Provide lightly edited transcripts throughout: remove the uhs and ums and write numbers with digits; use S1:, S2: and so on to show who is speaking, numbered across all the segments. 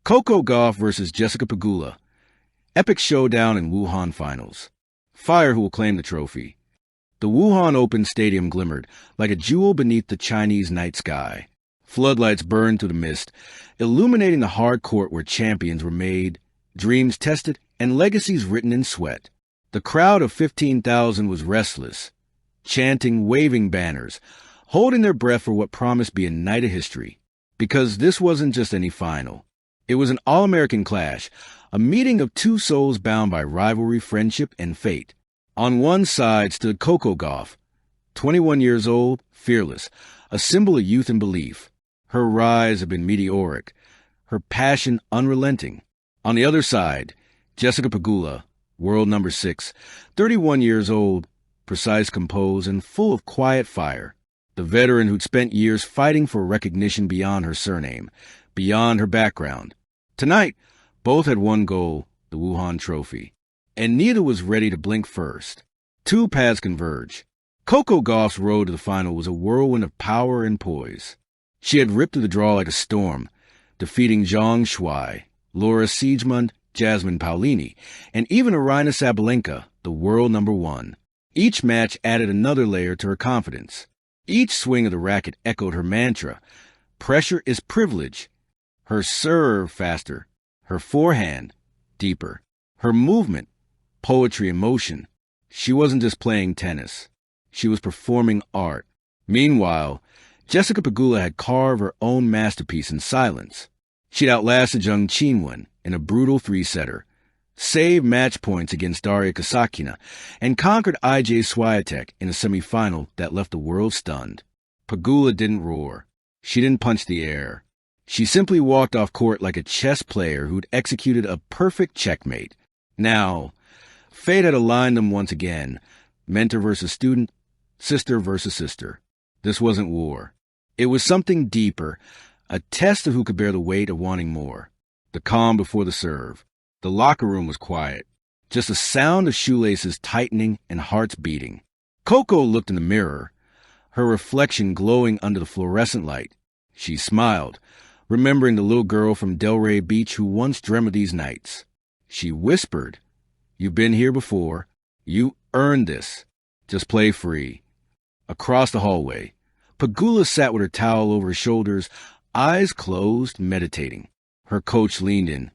S1: COCO Gauff versus Jessica Pegula. Epic showdown in Wuhan finals. Fire who will claim the trophy. The Wuhan Open Stadium glimmered like a jewel beneath the Chinese night sky. Floodlights burned through the mist, illuminating the hard court where champions were made, dreams tested, and legacies written in sweat. The crowd of 15,000 was restless, chanting, waving banners, holding their breath for what promised to be a night of history. Because this wasn't just any final. It was an all-American clash, a meeting of two souls bound by rivalry, friendship, and fate. On one side stood COCO Gauff, 21 years old, fearless, a symbol of youth and belief. Her rise had been meteoric, her passion unrelenting. On the other side, Jessica Pegula, world number 6, 31 years old, precise, composed, and full of quiet fire. The veteran who'd spent years fighting for recognition beyond her surname, beyond her background. Tonight, both had one goal, the Wuhan trophy. And neither was ready to blink first. Two paths converge. COCO Gauff's road to the final was a whirlwind of power and poise. She had ripped through the draw like a storm, defeating Zhang Shuai, Laura Siegemund, Jasmine Paolini, and even Aryna Sabalenka, the world number 1. Each match added another layer to her confidence. Each swing of the racket echoed her mantra, pressure is privilege. Her serve faster, her forehand deeper, her movement, poetry and motion. She wasn't just playing tennis. She was performing art. Meanwhile, Jessica Pegula had carved her own masterpiece in silence. She'd outlasted Zheng Qinwen in a brutal three-setter, saved match points against Daria Kasatkina, and conquered IJ Swiatek in a semifinal that left the world stunned. Pegula didn't roar. She didn't punch the air. She simply walked off court like a chess player who'd executed a perfect checkmate. Now, fate had aligned them once again, mentor versus student, sister versus sister. This wasn't war. It was something deeper, a test of who could bear the weight of wanting more. The calm before the serve. The locker room was quiet, just a sound of shoelaces tightening and hearts beating. COCO looked in the mirror, her reflection glowing under the fluorescent light. She smiled, remembering the little girl from Delray Beach who once dreamt of these nights. She whispered, "You've been here before. You earned this. Just play free." Across the hallway, Pegula sat with her towel over her shoulders, eyes closed, meditating. Her coach leaned in.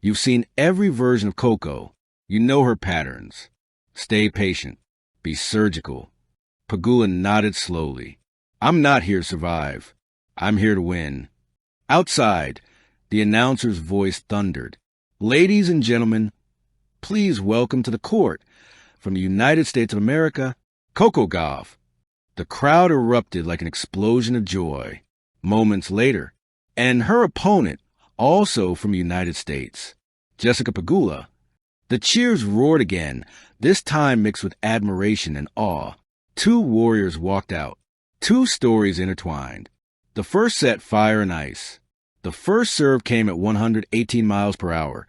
S1: "You've seen every version of COCO. You know her patterns. Stay patient. Be surgical." Pegula nodded slowly. "I'm not here to survive. I'm here to win." Outside, the announcer's voice thundered. "Ladies and gentlemen, please welcome to the court, from the United States of America, COCO Gauff." The crowd erupted like an explosion of joy. Moments later, and her opponent, also from the United States, Jessica Pegula. The cheers roared again, this time mixed with admiration and awe. Two warriors walked out, two stories intertwined. The first set, fire and ice. The first serve came at 118 miles per hour,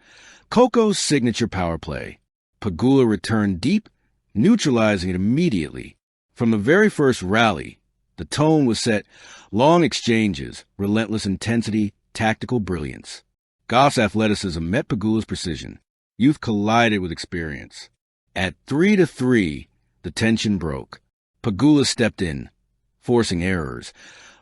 S1: COCO's signature power play. Pegula returned deep, neutralizing it immediately. From the very first rally, the tone was set, long exchanges, relentless intensity, tactical brilliance. Gauff's athleticism met Pegula's precision. Youth collided with experience. At 3-3, the tension broke. Pegula stepped in, forcing errors,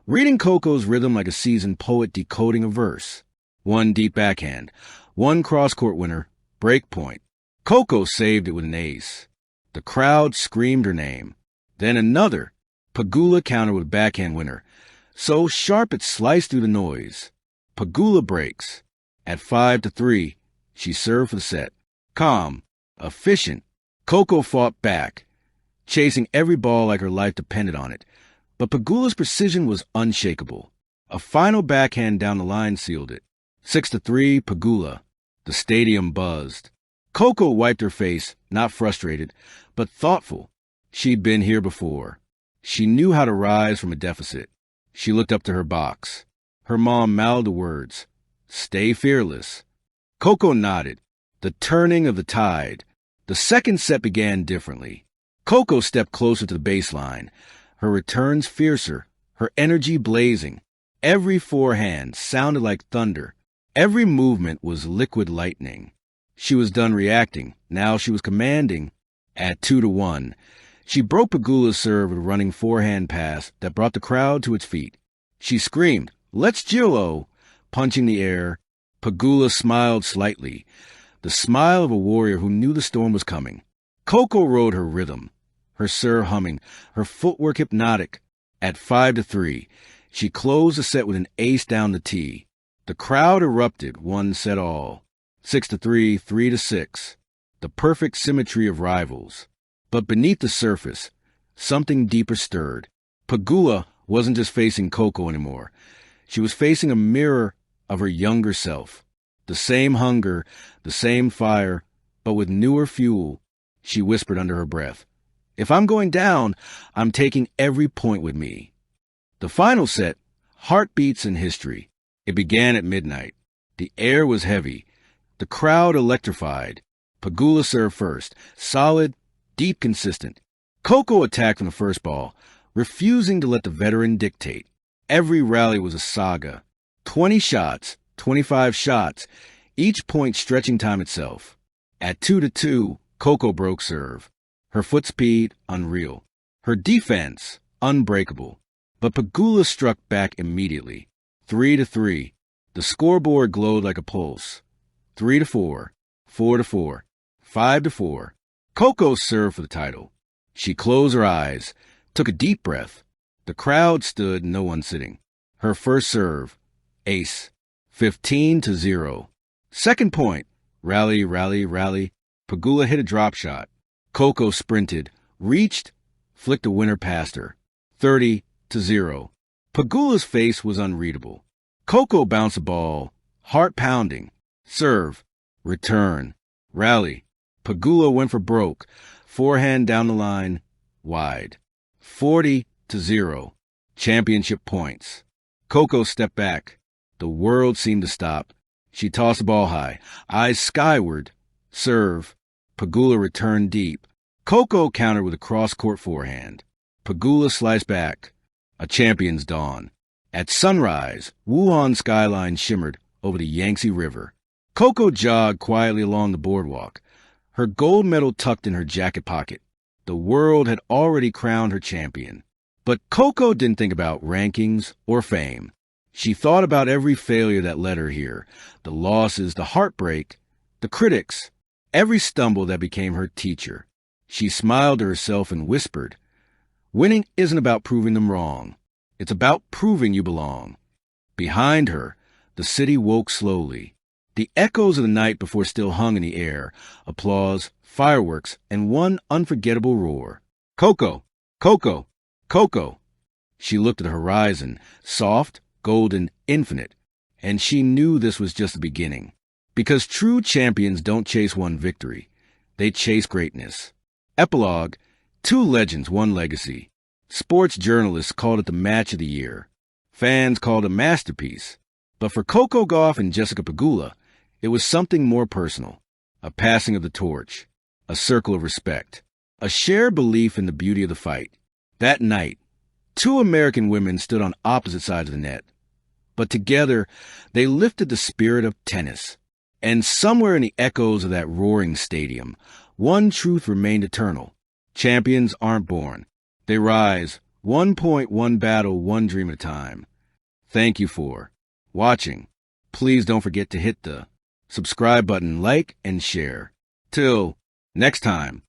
S1: reading COCO's rhythm like a seasoned poet decoding a verse. One deep backhand, one cross-court winner, break point. COCO saved it with an ace. The crowd screamed her name. Then another. Pegula countered with a backhand winner, so sharp it sliced through the noise. Pegula breaks. At 5-3, she served for the set. Calm, efficient. COCO fought back, chasing every ball like her life depended on it. But Pegula's precision was unshakable. A final backhand down the line sealed it. 6-3, Pegula. The stadium buzzed. COCO wiped her face, not frustrated, but thoughtful. She'd been here before. She knew how to rise from a deficit. She looked up to her box. Her mom mouthed the words, "Stay fearless." COCO nodded. The turning of the tide. The second set began differently. COCO stepped closer to the baseline, her returns fiercer, her energy blazing. Every forehand sounded like thunder. Every movement was liquid lightning. She was done reacting. Now she was commanding. At 2-1, she broke Pegula's serve with a running forehand pass that brought the crowd to its feet. She screamed, "Let's Gillo!" punching the air. Pegula smiled slightly, the smile of a warrior who knew the storm was coming. COCO rode her rhythm, her serve humming, her footwork hypnotic. At 5-3, she closed the set with an ace down the tee. The crowd erupted, one set all. 6-3, 3-6. The perfect symmetry of rivals. But beneath the surface, something deeper stirred. Pegula wasn't just facing COCO anymore. She was facing a mirror of her younger self. The same hunger, the same fire, but with newer fuel. She whispered under her breath, "If I'm going down, I'm taking every point with me." The final set, heartbeats in history. It began at midnight. The air was heavy. The crowd electrified. Pegula served first, solid, deep, consistent. COCO attacked from the first ball, refusing to let the veteran dictate. Every rally was a saga. 20 shots, 25 shots, each point stretching time itself. At 2-2, COCO broke serve. Her foot speed, unreal. Her defense, unbreakable. But Pegula struck back immediately. 3-3. The scoreboard glowed like a pulse. 3-4, 4-4, 5-4. COCO served for the title. She closed her eyes, took a deep breath. The crowd stood, no one sitting. Her first serve, ace, 15-0. Second point, rally, rally, rally. Pegula hit a drop shot. COCO sprinted, reached, flicked a winner past her. 30-0. Pegula's face was unreadable. COCO bounced the ball, heart pounding. Serve, return, rally. Pegula went for broke, forehand down the line, wide. 40-0. Championship points. COCO stepped back. The world seemed to stop. She tossed the ball high, eyes skyward. Serve. Pegula returned deep. COCO countered with a cross-court forehand. Pegula sliced back. A champion's dawn. At sunrise, Wuhan skyline shimmered over the Yangtze River. COCO jogged quietly along the boardwalk, her gold medal tucked in her jacket pocket. The world had already crowned her champion. But COCO didn't think about rankings or fame. She thought about every failure that led her here, the losses, the heartbreak, the critics, every stumble that became her teacher. She smiled to herself and whispered, "Winning isn't about proving them wrong. It's about proving you belong." Behind her, the city woke slowly. The echoes of the night before still hung in the air, applause, fireworks, and one unforgettable roar. "COCO! COCO! COCO!" She looked at the horizon, soft, golden, infinite, and she knew this was just the beginning. Because true champions don't chase one victory. They chase greatness. Epilogue, 2 legends, 1 legacy. Sports journalists called it the match of the year. Fans called it a masterpiece. But for COCO Gauff and Jessica Pegula, it was something more personal. A passing of the torch. A circle of respect. A shared belief in the beauty of the fight. That night, 2 American women stood on opposite sides of the net. But together, they lifted the spirit of tennis. And somewhere in the echoes of that roaring stadium, one truth remained eternal. Champions aren't born. They rise, 1 point, 1 battle, 1 dream at a time. Thank you for watching. Please don't forget to hit the subscribe button, like, and share. Till next time.